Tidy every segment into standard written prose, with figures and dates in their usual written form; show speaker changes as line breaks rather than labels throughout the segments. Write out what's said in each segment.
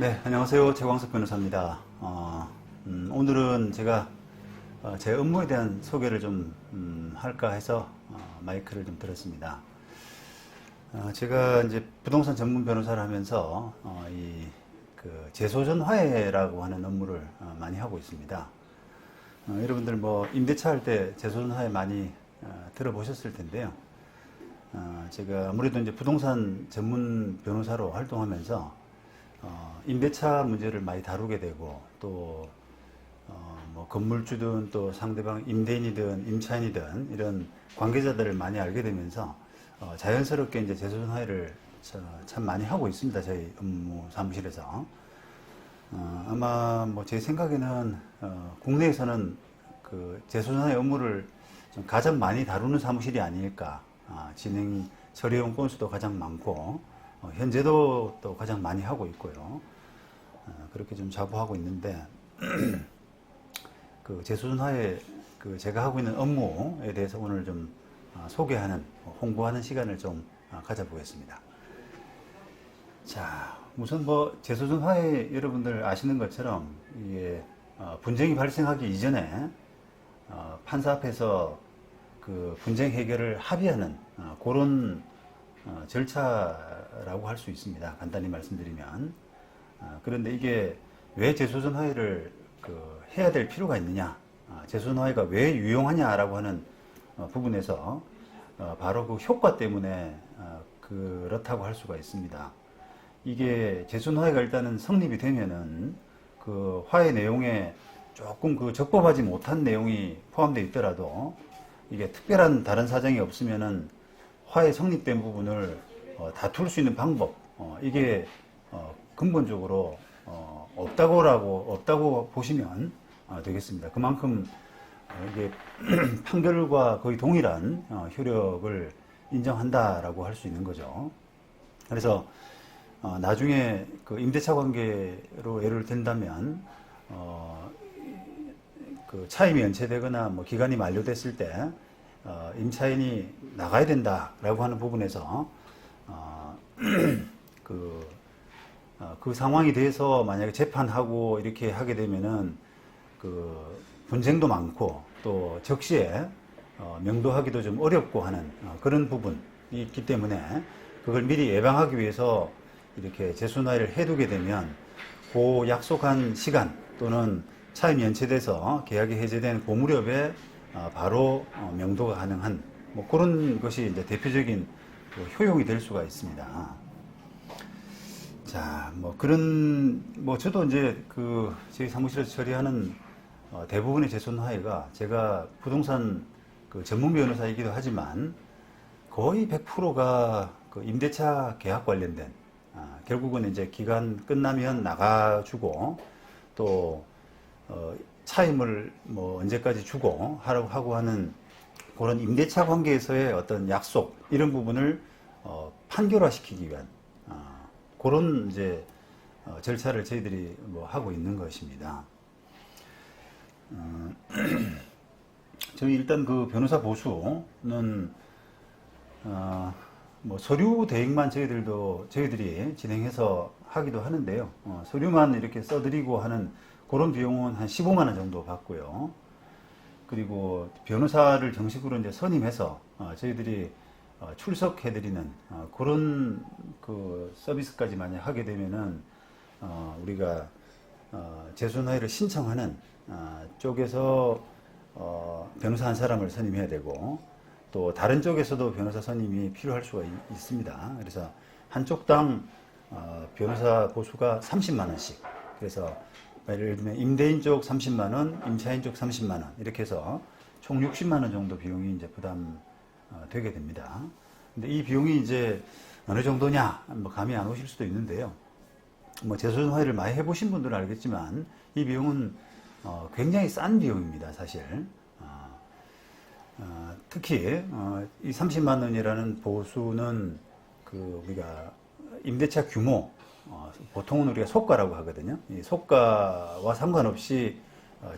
네, 안녕하세요. 최광석 변호사입니다. 오늘은 제가 제 업무에 대한 소개를 좀 할까 해서 마이크를 좀 들었습니다. 제가 이제 부동산 전문 변호사를 하면서 그 재소전 화해라고 하는 업무를 많이 하고 있습니다. 여러분들 뭐 임대차 할 때 재소전 화해 많이 들어보셨을 텐데요. 제가 아무래도 이제 부동산 전문 변호사로 활동하면서 임대차 문제를 많이 다루게 되고 또 뭐 건물주든 또 상대방 임대인이든 임차인이든 이런 관계자들을 많이 알게 되면서 자연스럽게 이제 재소전 화해를 참 많이 하고 있습니다. 저희 업무 사무실에서. 아마 뭐 제 생각에는 국내에서는 그 재소전 화해 업무를 좀 가장 많이 다루는 사무실이 아닐까. 진행 처리용 건수도 가장 많고 현재도 또 가장 많이 하고 있고요. 그렇게 좀 자부하고 있는데 그 재소전 화해 그 제가 하고 있는 업무에 대해서 오늘 좀 소개하는 홍보하는 시간을 좀 가져보겠습니다. 자, 우선 뭐 재소전 화해 여러분들 아시는 것처럼 이게 분쟁이 발생하기 이전에 판사 앞에서 그 분쟁 해결을 합의하는 그런 절차라고 할 수 있습니다. 간단히 말씀드리면. 그런데 이게 왜 재소전 화해를 해야 될 필요가 있느냐, 재소전 화해가 왜 유용하냐라고 하는 부분에서 바로 그 효과 때문에 그렇다고 할 수가 있습니다. 이게 재소전 화해가 일단은 성립이 되면은 그 화해 내용에 조금 그 적법하지 못한 내용이 포함되어 있더라도 이게 특별한 다른 사정이 없으면은 화해 성립된 부분을 다툴 수 있는 방법, 이게 근본적으로 없다고 보시면 되겠습니다. 그만큼 이게 판결과 거의 동일한 효력을 인정한다라고 할 수 있는 거죠. 그래서 나중에 그 임대차 관계로 예를 든다면 그 차임이 연체되거나 뭐 기간이 만료됐을 때 임차인이 나가야 된다라고 하는 부분에서 그 상황에 대해서 만약에 재판하고 이렇게 하게 되면은 그 분쟁도 많고 또 적시에 명도하기도 좀 어렵고 하는 그런 부분이 있기 때문에 그걸 미리 예방하기 위해서 이렇게 재소전 화해를 해두게 되면 그 약속한 시간 또는 차임이 연체돼서 계약이 해제된 그 무렵에 바로 명도가 가능한 뭐 그런 것이 이제 대표적인 효용이 될 수가 있습니다. 자, 뭐 그런 뭐 저도 이제 그 저희 사무실에서 처리하는 대부분의 재소전 화해가 제가 부동산 그 전문 변호사이기도 하지만 거의 100%가 그 임대차 계약 관련된 결국은 이제 기간 끝나면 나가주고 또 차임을 뭐 언제까지 주고 하고 하는 그런 임대차 관계에서의 어떤 약속 이런 부분을 판결화시키기 위한 그런 이제 절차를 저희들이 뭐 하고 있는 것입니다. 저희 일단 그 변호사 보수는 뭐 서류 대행만 저희들이 진행해서 하기도 하는데요. 서류만 이렇게 써드리고 하는 그런 비용은 한 15만 원 정도 받고요. 그리고 변호사를 정식으로 이제 선임해서 저희들이 출석해드리는 그런 그 서비스까지 만약 하게 되면은 우리가 재소전 화해를 신청하는 쪽에서 변호사 한 사람을 선임해야 되고 또 다른 쪽에서도 변호사 선임이 필요할 수가 있습니다. 그래서 한쪽당 변호사 보수가 30만 원씩. 그래서 예를 들면 임대인 쪽 30만 원, 임차인 쪽 30만 원 이렇게 해서 총 60만 원 정도 비용이 이제 부담되게 됩니다. 근데 이 비용이 이제 어느 정도냐, 뭐 감이 안 오실 수도 있는데요. 뭐 재소전 화해를 많이 해보신 분들은 알겠지만 이 비용은 굉장히 싼 비용입니다, 사실. 특히 이 30만 원이라는 보수는 그 우리가 임대차 규모 보통은 우리가 소가라고 하거든요. 이 소가와 상관없이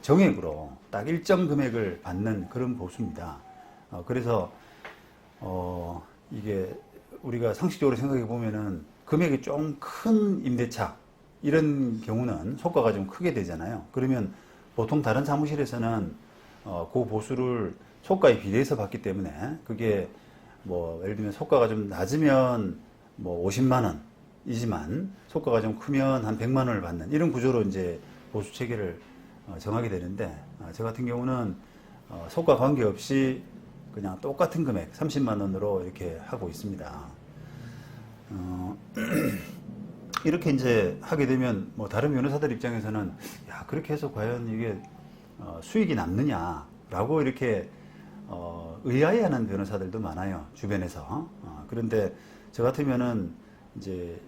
정액으로 딱 일정 금액을 받는 그런 보수입니다. 그래서 이게 우리가 상식적으로 생각해 보면은 금액이 좀 큰 임대차 이런 경우는 효과가 좀 크게 되잖아요. 그러면 보통 다른 사무실에서는 그 보수를 효과에 비례해서 받기 때문에 그게 뭐 예를 들면 효과가 좀 낮으면 뭐 50만 원이지만 효과가 좀 크면 한 100만 원을 받는 이런 구조로 이제 보수 체계를 정하게 되는데 저 같은 경우는 효과 관계없이 그냥 똑같은 금액 30만 원으로 이렇게 하고 있습니다. 이렇게 이제 하게 되면 뭐 다른 변호사들 입장에서는 야 그렇게 해서 과연 이게 수익이 남느냐라고 이렇게 의아해하는 변호사들도 많아요 주변에서. 그런데 저 같으면은 이제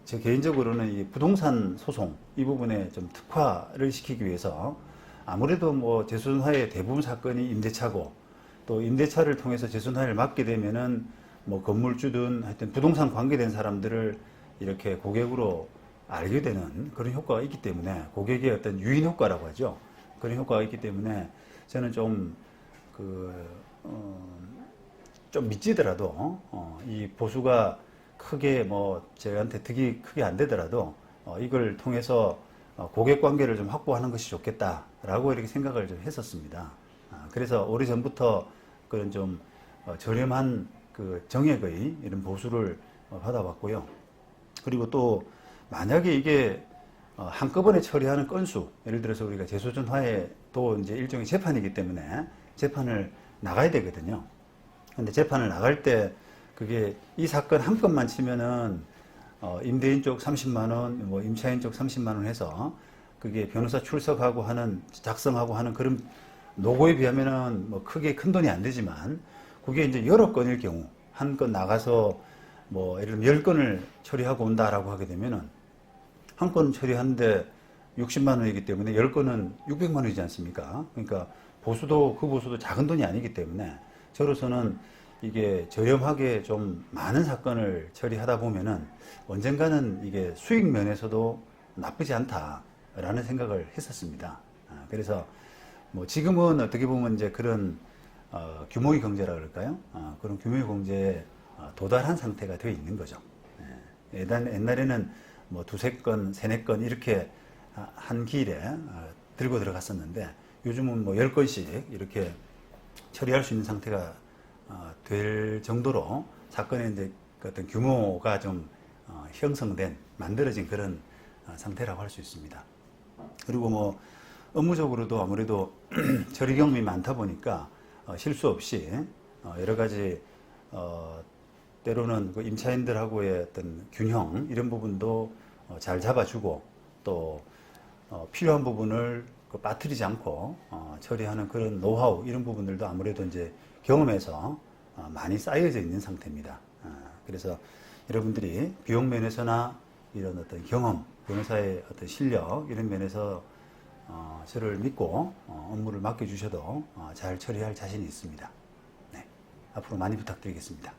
제 개인적으로는 이 부동산 소송 이 부분에 좀 특화를 시키기 위해서 아무래도 뭐 재소전화의 대부분 사건이 임대차고 또 임대차를 통해서 재소전화를 맡게 되면은 뭐 건물주든 하여튼 부동산 관계된 사람들을 이렇게 고객으로 알게 되는 그런 효과가 있기 때문에 고객의 어떤 유인 효과라고 하죠. 그런 효과가 있기 때문에 저는 좀 좀 미치더라도 이 보수가 크게 뭐 저한테 득이 크게 안 되더라도 이걸 통해서 고객 관계를 좀 확보하는 것이 좋겠다라고 이렇게 생각을 좀 했었습니다. 그래서 오래전부터 그런 좀 저렴한 그 정액의 이런 보수를 받아봤고요. 그리고 또 만약에 이게 한꺼번에 처리하는 건수, 예를 들어서 우리가 재소전화에 또 이제 일종의 재판이기 때문에 재판을 나가야 되거든요. 근데 재판을 나갈 때 그게 이 사건 한 건만 치면은 임대인 쪽 30만 원, 뭐 임차인 쪽 30만 원 해서 그게 변호사 출석하고 하는 작성하고 하는 그런 노고에 비하면은 뭐 크게 큰 돈이 안 되지만 그게 이제 여러 건일 경우 한 건 나가서 뭐 예를 들면 10건을 처리하고 온다라고 하게 되면은 한 건 처리하는데 60만 원이기 때문에 10건은 600만 원이지 않습니까? 그러니까 보수도 그 보수도 작은 돈이 아니기 때문에 저로서는 이게 저렴하게 좀 많은 사건을 처리하다 보면은 언젠가는 이게 수익 면에서도 나쁘지 않다라는 생각을 했었습니다. 그래서 뭐 지금은 어떻게 보면 이제 그런 규모의 경제라 그럴까요? 그런 규모의 경제에 도달한 상태가 되어 있는 거죠. 옛날에는 뭐 두세 건, 세네 건 이렇게 한 기일에 들고 들어갔었는데 요즘은 뭐 10건씩 이렇게 처리할 수 있는 상태가 될 정도로 사건의 이제 어떤 규모가 좀 형성된, 만들어진 그런 상태라고 할 수 있습니다. 그리고 뭐 업무적으로도 아무래도 처리 경험이 많다 보니까 실수 없이 여러 가지 때로는 그 임차인들하고의 어떤 균형 이런 부분도 잘 잡아주고 또 필요한 부분을 빠뜨리지 않고 처리하는 그런 노하우 이런 부분들도 아무래도 이제 경험에서 많이 쌓여져 있는 상태입니다. 그래서 여러분들이 비용 면에서나 이런 어떤 경험, 변호사의 어떤 실력 이런 면에서 저를 믿고 업무를 맡겨주셔도 잘 처리할 자신이 있습니다. 네, 앞으로 많이 부탁드리겠습니다.